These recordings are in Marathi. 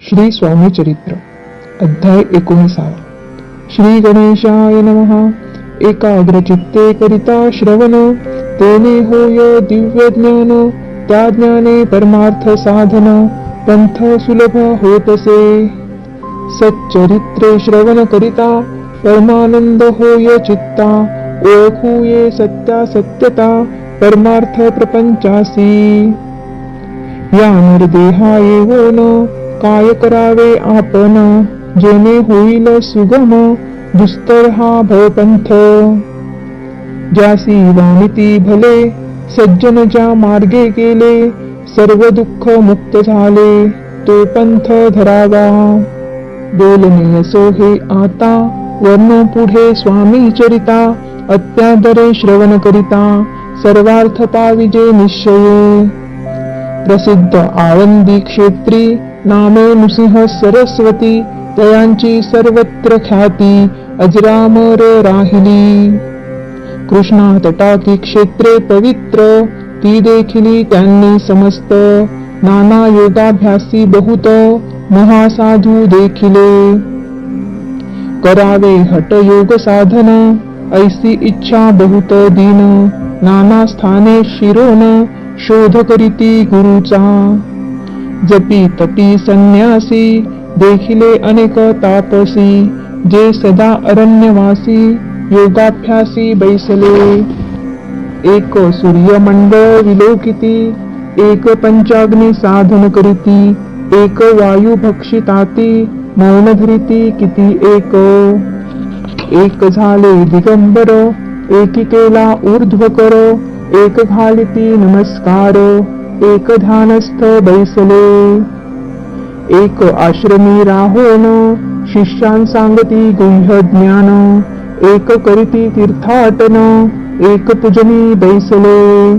श्री स्वामी चरित्र अध्याय 19। श्री गणेशाय नमः। एकाग्रचित्ते करिता श्रवण, तेने होय दिव्य ज्ञान, त्या ज्ञाने परमार्थ साधन, पंथ सुलभ होतसे। सच्चरित्रे श्रवण करिता, परमानंद होय चित्ता, ओळखूये सत्या सत्यता, परमार्थ प्रपंचासी। या नरदेहा येऊन काय करावे आपण, जेणे होईल सुगम दुस्तर हा भवपंथ। ज्यासी वानिती भले, सज्जन ज्या मार्गे गेले, सर्व दुःख मुक्त झाले, तो पंथ धरावा। बोलणे असो हे आता, वर्ण पुढे स्वामी चरिता, अत्यादरे श्रवण करिता, सर्वार्थ पाविजे निश्चये। प्रसिद्ध आळंदी क्षेत्री, नामे नृसिंह सरस्वती, तयांची सर्वत्र ख्याती, अजरामर राहिली। कृष्णा तटाकी क्षेत्रे पवित्र, ती देखिली त्यांनी समस्त, नाना योगाभ्यासी बहुत, महासाधू देखिले। करावे हठ योग साधन, ऐसी इच्छा बहुत दीन, नाना स्थाने शिरोन, शोध करीती गुरुचा। जपी तपी संन्यासी, देखिले अनेक तापसी, जे सदा अरण्यवासी, योगाभ्यासी बैसले। एक सूर्यमंडळ विलोकिती, एक पंचाग्नी साधन करीती, एक वायू भक्षिताती, मौन धरिती किती एक। एक झाले दिगंबर, एकिकेला ऊर्ध्व कर, एक घालिती नमस्कार, एक ध्यानस्थ बैसले। एक आश्रमी राहोन, शिष्यां सांगती गुह्य ज्ञान, एक करीती तीर्थाटन, एक पूजनी बैसले।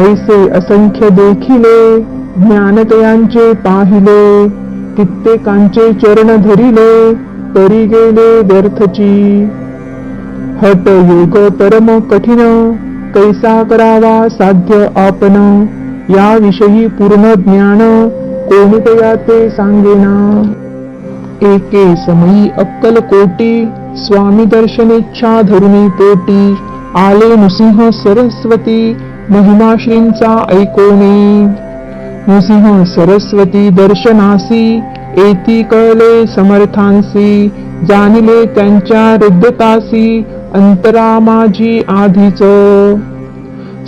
ऐसे असंख्य देखिले, ज्ञानतयांचे पाहिले, कित्येकांचे चरण धरिले, तरी गेले व्यर्थची। हठ योग परम कठीण, कैसा करावा साध्य आपण, याविषयी पूर्ण ज्ञान, कोणितया ते सांगेना। एके समयी अक्कल कोटी, स्वामी दर्शनेच्छा धरुनी पोटी, आले नृसिंह सरस्वती, महिमाश्रींचा ऐकोनी। नृसिंह सरस्वती दर्शनासी, एती कळले समर्थांसी, जाणिले त्यांच्या हृदयतासी, अंतरा माझी आधीच।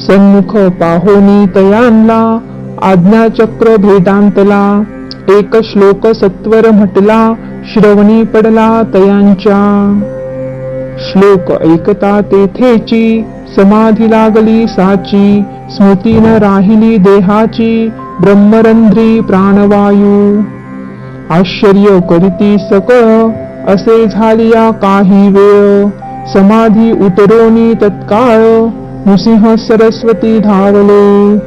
सन्मुख पाहोनी तयांना, आज्ञाचक्र भेदांतला, एक श्लोक सत्वर म्हटला, श्रवणी पडला तयांच्या। श्लोक ऐकता तेथेची, समाधी लागली साची, स्मृती न राहिली देहाची, ब्रह्मरंध्री प्राणवायू। आश्चर्य करीती सकळ, असे झालिया काही वेळ, समाधी उतरोनी तत्काळ, नृसिंह सरस्वती धावले।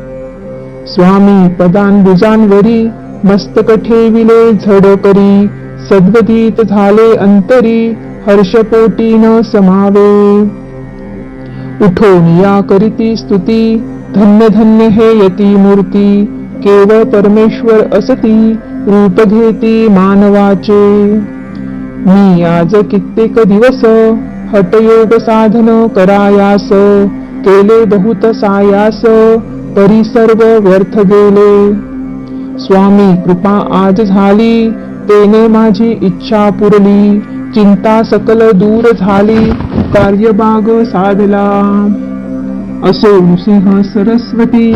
स्वामी पदांबुजांवरी, मस्तक ठेविले झड करी, सद्गतीत झाले अंतरी, हर्षपोटी न समावे। उठोन या करीती स्तुती, धन्य धन्य हे यती मूर्ती, केवळ परमेश्वर असती, रूप घेती मानवाचे। मी आज कित्येक दिवस, हठयोग साधन करायास, केले बहुत सायास, तरी सर्व व्यर्थ गेले। स्वामी कृपा आज झाली, तेने माझी इच्छा पुरली, चिंता सकल दूर झाली, कार्यबाग साधला। असो नृसिंह सरस्वती,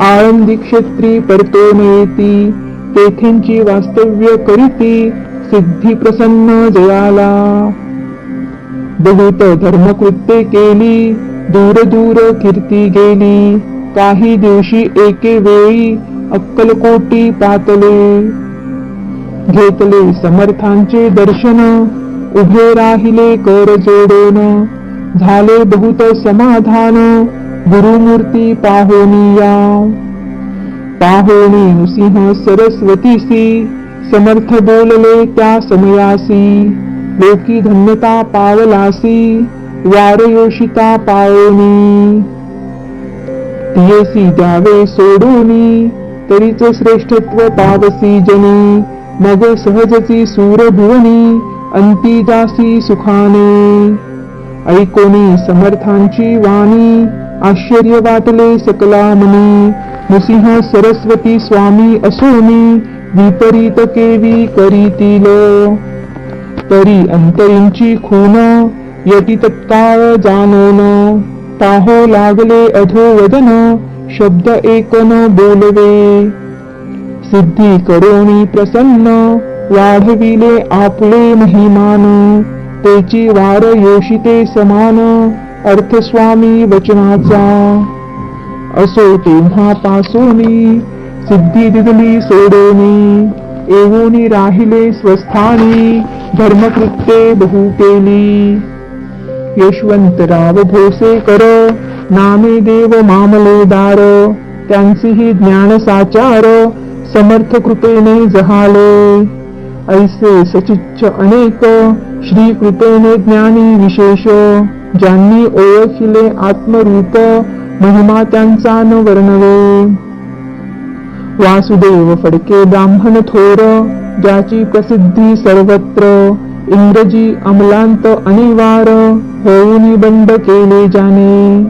आळंदी क्षेत्री परतोन येती, तेथेंची वास्तव्य करीती, सिद्धी प्रसन्न जयाला। बहुत धर्मकृत्ये केली, दूर दूर कीर्ती गेली, काही दिवशी एके वेळी, अक्कलकोटी पातले। घेतले समर्थांचे दर्शन, उभे राहिले कर जोडून, झाले बहुत समाधान, गुरुमूर्ती पाहोनिया। पाहोनी नृसिंह सरस्वतीसी, समर्थ बोलले त्या समयासी, लोकी धन्यता पावलासी, वारयोषिता पाओनी। तियेसी द्यावे सोडूनी, तरीच श्रेष्ठत्व पावसी जनी, मग सहजची सूरभुवनी अंती जासी सुखाने. ऐकोनी समर्थांची वाणी आश्चर्य वाटले सकला मनी. नृसिंह सरस्वती स्वामी असोनी विपरीत केवी करीतील. तरी अंतरींची खून यटी तत्काळ जानोन. पाहो लागले अधोवदन शब्द एक न बोलवे. सिद्धी करोनी प्रसन्न वाढविले आपले महिमान. तेची वार योषिते समान अर्थ स्वामी वचनाचा. असो तेव्हापासोनी सिद्धी दिदली सोडोनी. एवोनी राहिले स्वस्थानी धर्मकृत्ये बहु केली. यशवंतराव भोसेकर नामे देव मामलेदार. त्यांचेही ज्ञान साचार समर्थ कृपेने जहाले. ऐसे सचिच्छ अनेक श्री कृपेने ज्ञानी विशेष. ज्यांनी ओळखिले आत्मरूप महिमा त्यांचा न वर्णवे. वासुदेव फडके ब्राह्मण थोर ज्याची प्रसिद्धी सर्वत्र. इंग्रजी अमलांत अनिवार होऊनी बंड केले जाणे.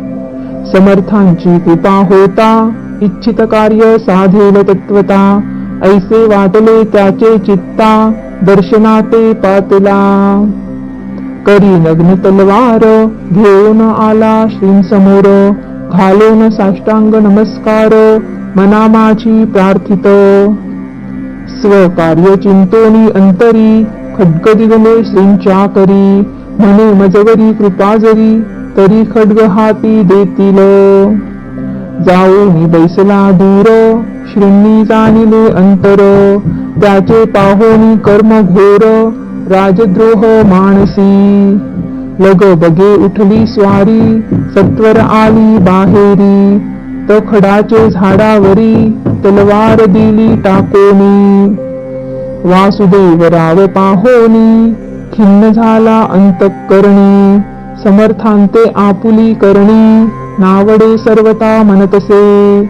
समर्थांची कृपा होता इच्छित कार्य साधेल तत्वता. ऐसे वाटले त्याचे चित्ता दर्शनाते पातला. करी नग्न तलवार घेऊन आला श्रींसमोर. घालून साष्टांग नमस्कार मना माझी प्रार्थित. स्वकार्य चिंतोनी अंतरी खड्ग दिगले श्रींच्या करी. म्हणे मजवरी कृपा जरी तरी खड्ग हाती देतील. जाऊनी बैसला दूर श्रींनी जाणिले अंतर. त्याचे पाहोनी कर्म घोर राजद्रोह मानसी. लग बगे उठली स्वारी सत्वर आली बाहेरी. तखडाचे झाडावरी तलवार दिली टाकोनी. वासुदेव राव पाहोनी खिन्न झाला अंतःकरणी. समर्थांते आपुली करणी नावडे सर्वता म्हणतसे.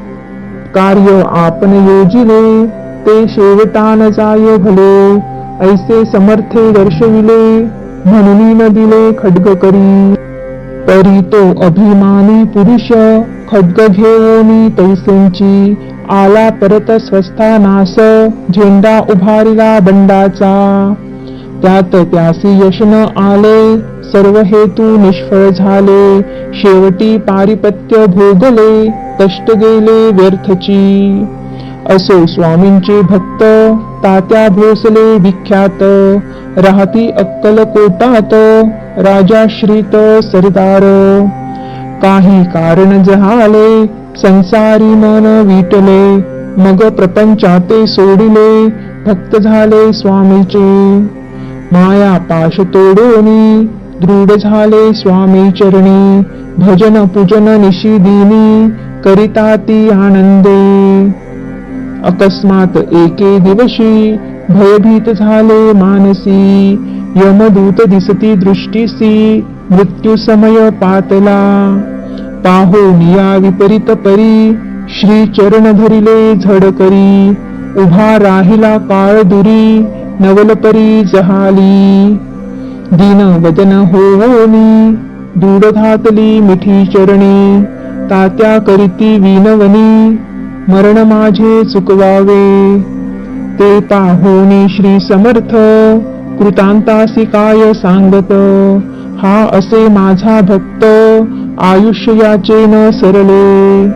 कार्य आपण योजिले ते शेवटान जाय भले. ऐसे समर्थे दर्शविले म्हणून न दिले खड्ग करी. तरी तो अभिमानी पुरुष खड्ग घेऊनी तैसेंची. आला परत स्वस्थानास झेंडा उभारिला बंडाचा. त्यात त्यासी यश न आले सर्व हेतू निष्फळ झाले. शेवटी पारिपत्य भोगले कष्ट गेले व्यर्थची. असो स्वामींचे भक्त तात्या भोसले विख्यात. राहती अक्कलकोटात राजाश्रित सरदार. काही कारण झाले संसारी मन विटले. मग प्रपंचाते सोडिले भक्त झाले स्वामीचे. माया पाश तोडोनी दृढ झाले स्वामी चरणी. भजन पूजन निशिदिनी करिता ती आनंदे. अकस्मात एके दिवशी भयभीत झाले मानसी. यमदूत दिसती दृष्टीसी मृत्यू समय पातला. पाहोनिया विपरीत परी श्री चरण धरिले झडकरी. उभा राहिला काळ दुरी नवलपरी जहाली. दीन वदन होवोनी दूर घातली मिठी चरणी. तात्या करीती विनवनी मरण माझे चुकवावे. ते पाहोनी श्री समर्थ कृतांतासी काय सांगत. हा असे माझा भक्त आयुष्य याचे न सरले.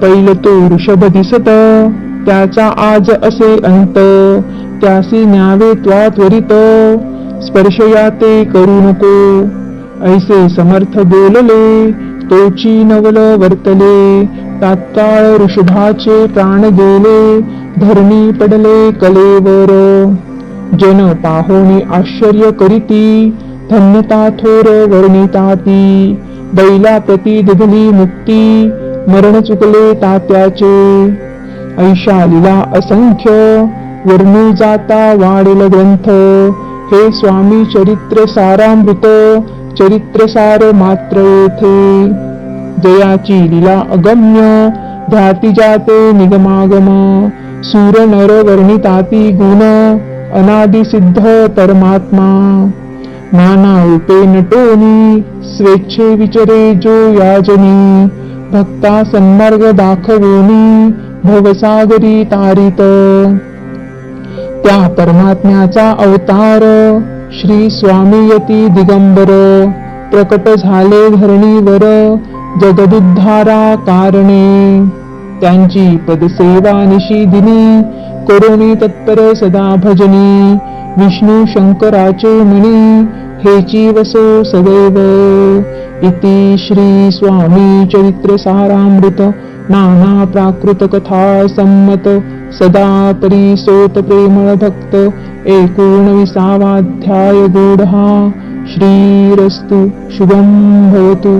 पैल तो ऋषभ दिसत त्याचा आज असे अंत. त्यासी न्यावे त्वा त्वरित स्पर्श या ते करू नको. ऐसे समर्थ बोलले तोची नवल वर्तले. तात्काळ ऋषभाचे प्राण गेले धरणी पडले कलेवर. जन पाहोनी आश्चर्य करीती धन्यता थोर वर्णिताती. बैला प्रती दिधली मुक्ती मरण चुकले तात्याचे. ऐशा लीला असंख्य वर्णू जाता वाढेल ग्रंथ. हे स्वामी चरित्र सारामृत चरित्र सार मात्र येथे. जयाची लीला अगम्य ध्याती जाते निगमागम. सूर नर वर्णिताती गुण अनादि सिद्ध परमात्मा नाना रूपे नटोनी स्वेच्छे विचरे जो याजनी भक्ता सन्मार्ग दाखवोनी भवसागरी तारित त्या परमात्म्याचा अवतार श्री स्वामी यती दिगंबर प्रकट झाले धरणीवर जगदुद्धारा कारणे त्यांची पदसेवा निशिदिनी करोनी तत्पर सदा भजनी विष्णू शंकराचे मणी हेची वसो सदैव इति श्री स्वामी चरित्र सारामृत नाना प्राकृत कथा संमत सदा परिसोत प्रेमळ भक्त 19वाध्याय गूढा श्रीरस्तु शुभं भवतु।